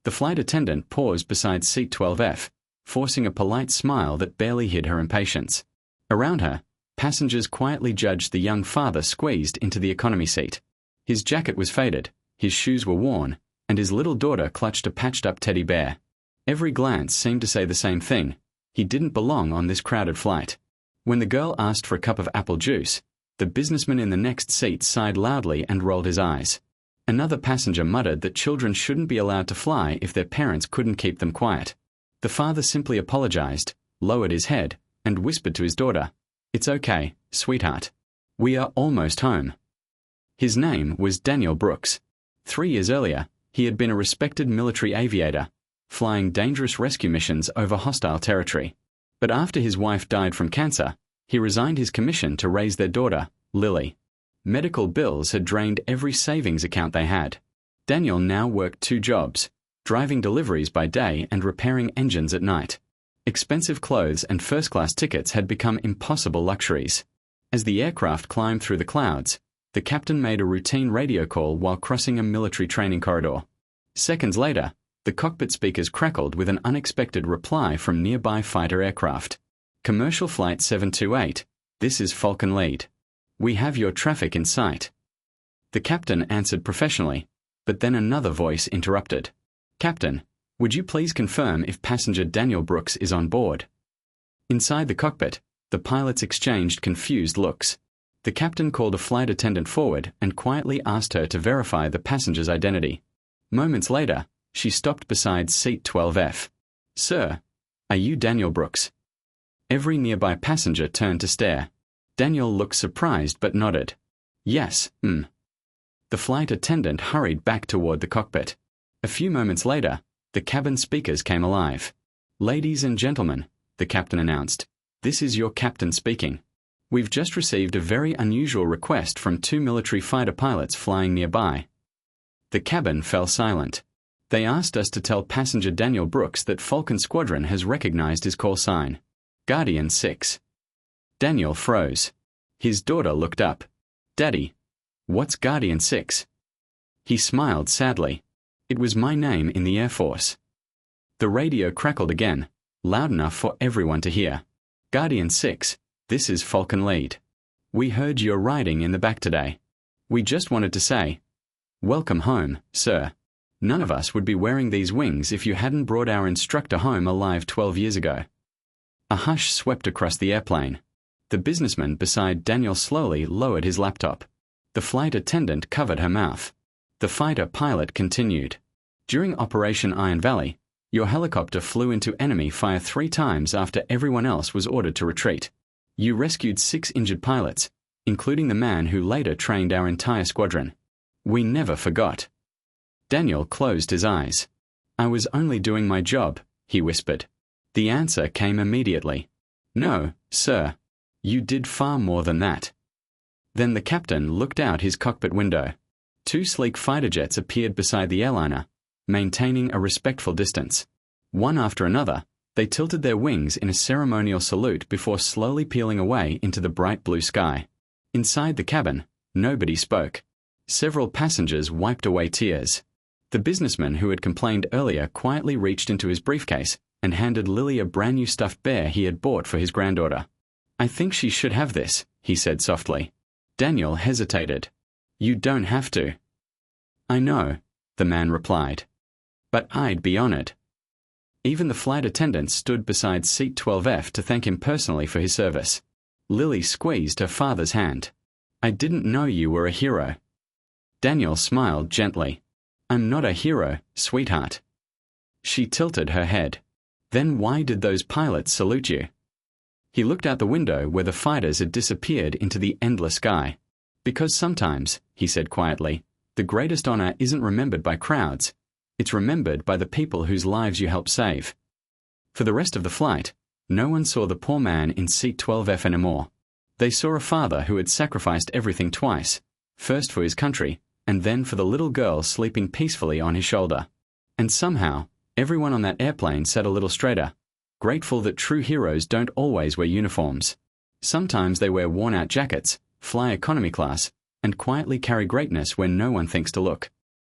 The flight attendant paused beside seat 12F, forcing a polite smile that barely hid her impatience. Around her, passengers quietly judged the young father squeezed into the economy seat. His jacket was faded, his shoes were worn, and his little daughter clutched a patched-up teddy bear. Every glance seemed to say the same thing: he didn't belong on this crowded flight. When the girl asked for a cup of apple juice, the businessman in the next seat sighed loudly and rolled his eyes. Another passenger muttered that children shouldn't be allowed to fly if their parents couldn't keep them quiet. The father simply apologized, lowered his head, and whispered to his daughter, "It's okay, sweetheart. We are almost home." His name was Daniel Brooks. 3 years earlier, he had been a respected military aviator, flying dangerous rescue missions over hostile territory. But after his wife died from cancer, he resigned his commission to raise their daughter, Lily. Medical bills had drained every savings account they had. Daniel now worked 2 jobs, driving deliveries by day and repairing engines at night. Expensive clothes and first-class tickets had become impossible luxuries. As the aircraft climbed through the clouds, the captain made a routine radio call while crossing a military training corridor. Seconds later, the cockpit speakers crackled with an unexpected reply from nearby fighter aircraft. "Commercial Flight 728, this is Falcon Lead. We have your traffic in sight." The captain answered professionally, but then another voice interrupted. "Captain, would you please confirm if passenger Daniel Brooks is on board?" Inside the cockpit, the pilots exchanged confused looks. The captain called a flight attendant forward and quietly asked her to verify the passenger's identity. Moments later, she stopped beside seat 12F. "Sir, are you Daniel Brooks?" Every nearby passenger turned to stare. Daniel looked surprised but nodded. "Yes, The flight attendant hurried back toward the cockpit. A few moments later, the cabin speakers came alive. "Ladies and gentlemen," the captain announced, "this is your captain speaking. We've just received a very unusual request from 2 military fighter pilots flying nearby." The cabin fell silent. "They asked us to tell passenger Daniel Brooks that Falcon Squadron has recognized his call sign, Guardian 6. Daniel froze. His daughter looked up. "Daddy, what's Guardian 6? He smiled sadly. "It was my name in the Air Force." The radio crackled again, loud enough for everyone to hear. "Guardian 6, this is Falcon Lead. We heard you're riding in the back today. We just wanted to say, welcome home, sir. None of us would be wearing these wings if you hadn't brought our instructor home alive 12 years ago." A hush swept across the airplane. The businessman beside Daniel slowly lowered his laptop. The flight attendant covered her mouth. The fighter pilot continued. "During Operation Iron Valley, your helicopter flew into enemy fire 3 times after everyone else was ordered to retreat. You rescued 6 injured pilots, including the man who later trained our entire squadron. We never forgot." Daniel closed his eyes. "I was only doing my job," he whispered. The answer came immediately. "No, sir. You did far more than that." Then the captain looked out his cockpit window. 2 sleek fighter jets appeared beside the airliner, maintaining a respectful distance. One after another, they tilted their wings in a ceremonial salute before slowly peeling away into the bright blue sky. Inside the cabin, nobody spoke. Several passengers wiped away tears. The businessman who had complained earlier quietly reached into his briefcase and handed Lily a brand new stuffed bear he had bought for his granddaughter. "I think she should have this," he said softly. Daniel hesitated. "You don't have to." "I know," the man replied. "But I'd be honored." Even the flight attendant stood beside seat 12F to thank him personally for his service. Lily squeezed her father's hand. "I didn't know you were a hero." Daniel smiled gently. "I'm not a hero, sweetheart." She tilted her head. "Then why did those pilots salute you?" He looked out the window where the fighters had disappeared into the endless sky. "Because sometimes," he said quietly, "the greatest honor isn't remembered by crowds. It's remembered by the people whose lives you help save." For the rest of the flight, no one saw the poor man in seat 12F anymore. They saw a father who had sacrificed everything twice, first for his country, and then for the little girl sleeping peacefully on his shoulder. And somehow, everyone on that airplane sat a little straighter, grateful that true heroes don't always wear uniforms. Sometimes they wear worn-out jackets, fly economy class, and quietly carry greatness where no one thinks to look.